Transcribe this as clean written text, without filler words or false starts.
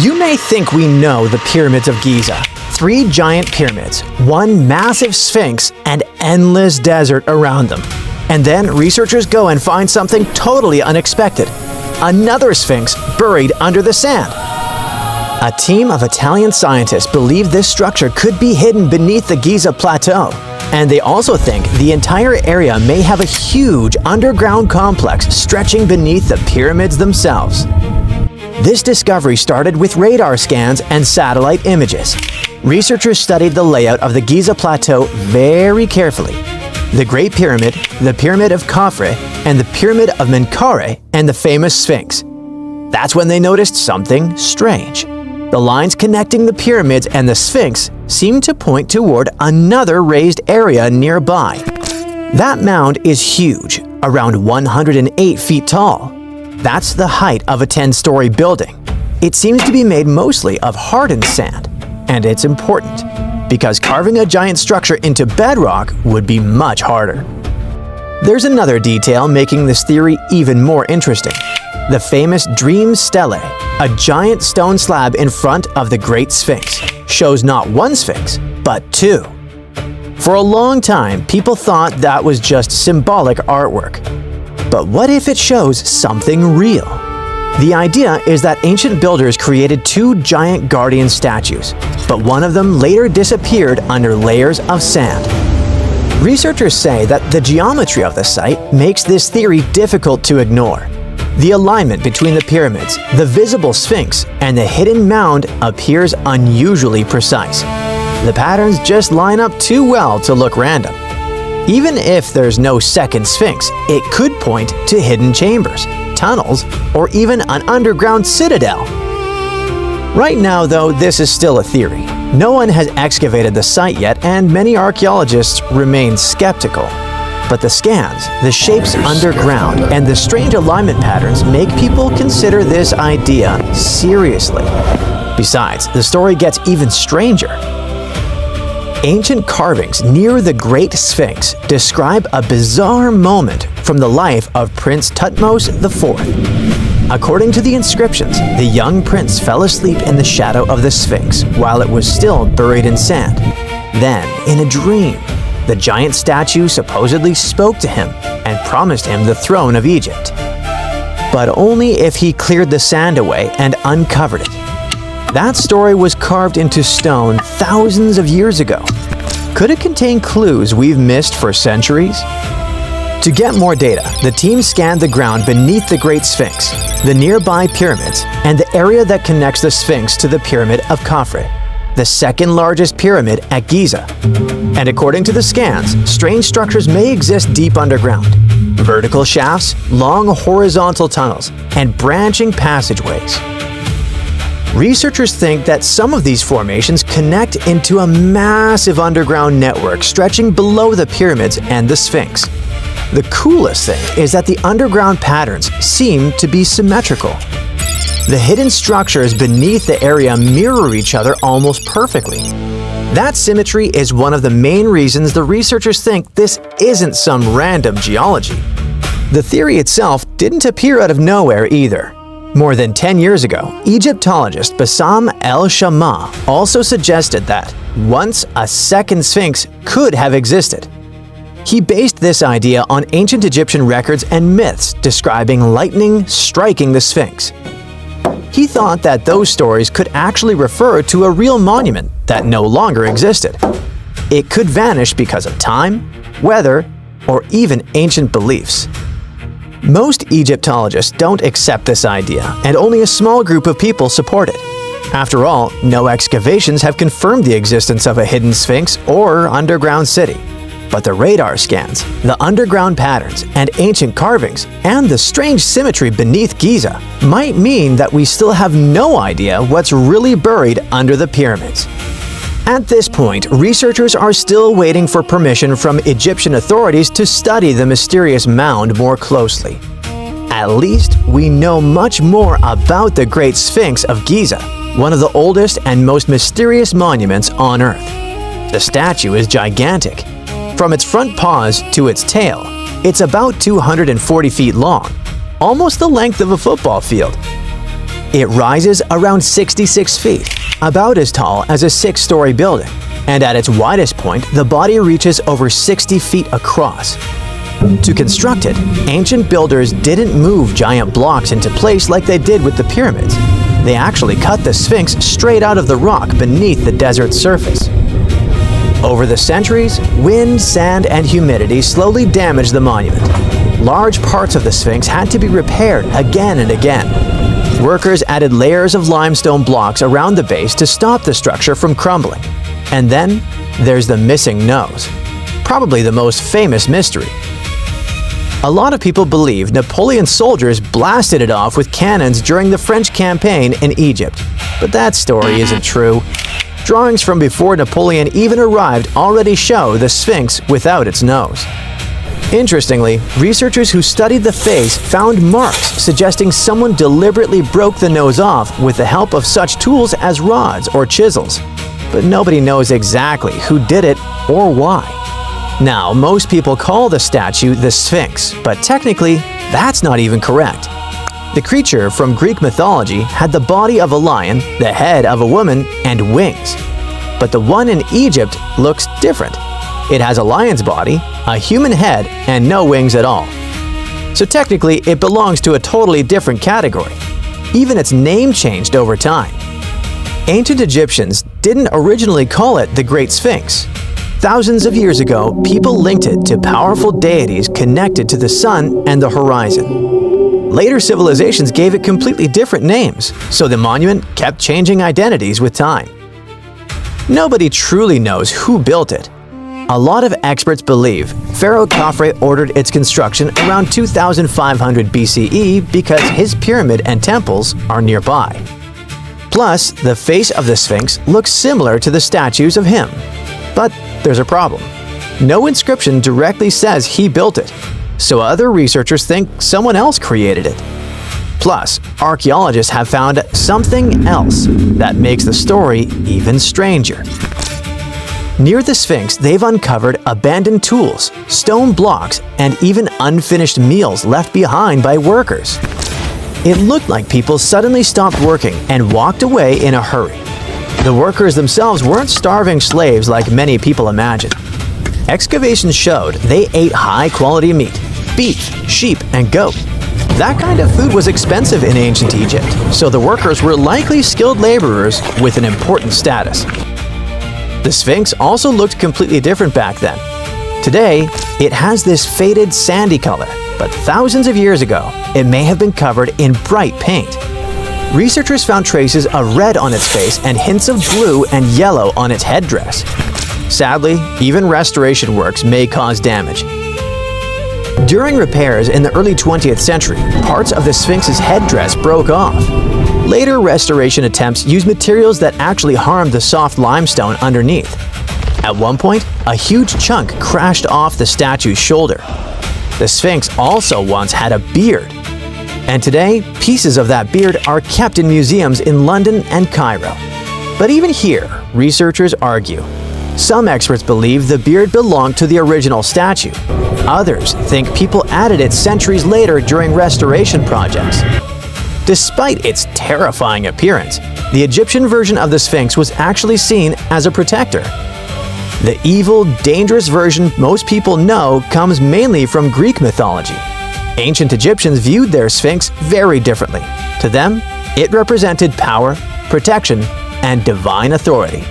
You may think we know the pyramids of Giza. 3 giant pyramids, 1 massive sphinx, and endless desert around them. And then researchers go and find something totally unexpected. Another sphinx buried under the sand. A team of Italian scientists believe this structure could be hidden beneath the Giza Plateau. And they also think the entire area may have a huge underground complex stretching beneath the pyramids themselves. This discovery started with radar scans and satellite images. Researchers studied the layout of the Giza Plateau very carefully. The Great Pyramid, the Pyramid of Khafre, and the Pyramid of Menkaure, and the famous Sphinx. That's when they noticed something strange. The lines connecting the pyramids and the Sphinx seemed to point toward another raised area nearby. That mound is huge, around 108 feet tall. That's the height of a 10-story building. It seems to be made mostly of hardened sand, and it's important because carving a giant structure into bedrock would be much harder. There's another detail making this theory even more interesting. The famous Dream Stele, a giant stone slab in front of the Great Sphinx, shows not 1 sphinx, but 2. For a long time, people thought that was just symbolic artwork. But what if it shows something real? The idea is that ancient builders created 2 giant guardian statues, but one of them later disappeared under layers of sand. Researchers say that the geometry of the site makes this theory difficult to ignore. The alignment between the pyramids, the visible sphinx, and the hidden mound appears unusually precise. The patterns just line up too well to look random. Even if there's no second sphinx, it could point to hidden chambers, tunnels, or even an underground citadel. Right now, though, this is still a theory. No one has excavated the site yet, and many archaeologists remain skeptical. But the scans, the shapes underground, and the strange alignment patterns make people consider this idea seriously. Besides, the story gets even stranger. Ancient carvings near the Great Sphinx describe a bizarre moment from the life of Prince Thutmose IV. According to the inscriptions, the young prince fell asleep in the shadow of the Sphinx while it was still buried in sand. Then, in a dream, the giant statue supposedly spoke to him and promised him the throne of Egypt. But only if he cleared the sand away and uncovered it. That story was carved into stone thousands of years ago. Could it contain clues we've missed for centuries? To get more data, the team scanned the ground beneath the Great Sphinx, the nearby pyramids, and the area that connects the Sphinx to the Pyramid of Khafre, the second largest pyramid at Giza. And according to the scans, strange structures may exist deep underground. Vertical shafts, long horizontal tunnels, and branching passageways. Researchers think that some of these formations connect into a massive underground network stretching below the pyramids and the Sphinx. The coolest thing is that the underground patterns seem to be symmetrical. The hidden structures beneath the area mirror each other almost perfectly. That symmetry is one of the main reasons the researchers think this isn't some random geology. The theory itself didn't appear out of nowhere either. More than 10 years ago, Egyptologist Bassam el-Shamma also suggested that once a second Sphinx could have existed. He based this idea on ancient Egyptian records and myths describing lightning striking the Sphinx. He thought that those stories could actually refer to a real monument that no longer existed. It could vanish because of time, weather, or even ancient beliefs. Most Egyptologists don't accept this idea, and only a small group of people support it. After all, no excavations have confirmed the existence of a hidden Sphinx or underground city. But the radar scans, the underground patterns, and ancient carvings, and the strange symmetry beneath Giza might mean that we still have no idea what's really buried under the pyramids. At this point, researchers are still waiting for permission from Egyptian authorities to study the mysterious mound more closely. At least, we know much more about the Great Sphinx of Giza, one of the oldest and most mysterious monuments on Earth. The statue is gigantic. From its front paws to its tail, it's about 240 feet long, almost the length of a football field. It rises around 66 feet, about as tall as a 6-story building, and at its widest point, the body reaches over 60 feet across. To construct it, ancient builders didn't move giant blocks into place like they did with the pyramids. They actually cut the Sphinx straight out of the rock beneath the desert's surface. Over the centuries, wind, sand, and humidity slowly damaged the monument. Large parts of the Sphinx had to be repaired again and again. Workers added layers of limestone blocks around the base to stop the structure from crumbling. And then there's the missing nose, probably the most famous mystery. A lot of people believe Napoleon's soldiers blasted it off with cannons during the French campaign in Egypt, but that story isn't true. Drawings from before Napoleon even arrived already show the Sphinx without its nose. Interestingly, researchers who studied the face found marks suggesting someone deliberately broke the nose off with the help of such tools as rods or chisels. But nobody knows exactly who did it or why. Now, most people call the statue the Sphinx, but technically, that's not even correct. The creature from Greek mythology had the body of a lion, the head of a woman, and wings. But the one in Egypt looks different. It has a lion's body, a human head, and no wings at all. So technically, it belongs to a totally different category. Even its name changed over time. Ancient Egyptians didn't originally call it the Great Sphinx. Thousands of years ago, people linked it to powerful deities connected to the sun and the horizon. Later civilizations gave it completely different names, so the monument kept changing identities with time. Nobody truly knows who built it. A lot of experts believe Pharaoh Khafre ordered its construction around 2500 BCE because his pyramid and temples are nearby. Plus, the face of the Sphinx looks similar to the statues of him. But there's a problem. No inscription directly says he built it, so other researchers think someone else created it. Plus, archaeologists have found something else that makes the story even stranger. Near the Sphinx, they've uncovered abandoned tools, stone blocks, and even unfinished meals left behind by workers. It looked like people suddenly stopped working and walked away in a hurry. The workers themselves weren't starving slaves like many people imagine. Excavations showed they ate high-quality meat, beef, sheep, and goat. That kind of food was expensive in ancient Egypt, so the workers were likely skilled laborers with an important status. The Sphinx also looked completely different back then. Today, it has this faded sandy color, but thousands of years ago, it may have been covered in bright paint. Researchers found traces of red on its face and hints of blue and yellow on its headdress. Sadly, even restoration works may cause damage. During repairs in the early 20th century, parts of the Sphinx's headdress broke off. Later restoration attempts used materials that actually harmed the soft limestone underneath. At one point, a huge chunk crashed off the statue's shoulder. The Sphinx also once had a beard. And today, pieces of that beard are kept in museums in London and Cairo. But even here, researchers argue. Some experts believe the beard belonged to the original statue. Others think people added it centuries later during restoration projects. Despite its terrifying appearance, the Egyptian version of the Sphinx was actually seen as a protector. The evil, dangerous version most people know comes mainly from Greek mythology. Ancient Egyptians viewed their Sphinx very differently. To them, it represented power, protection, and divine authority.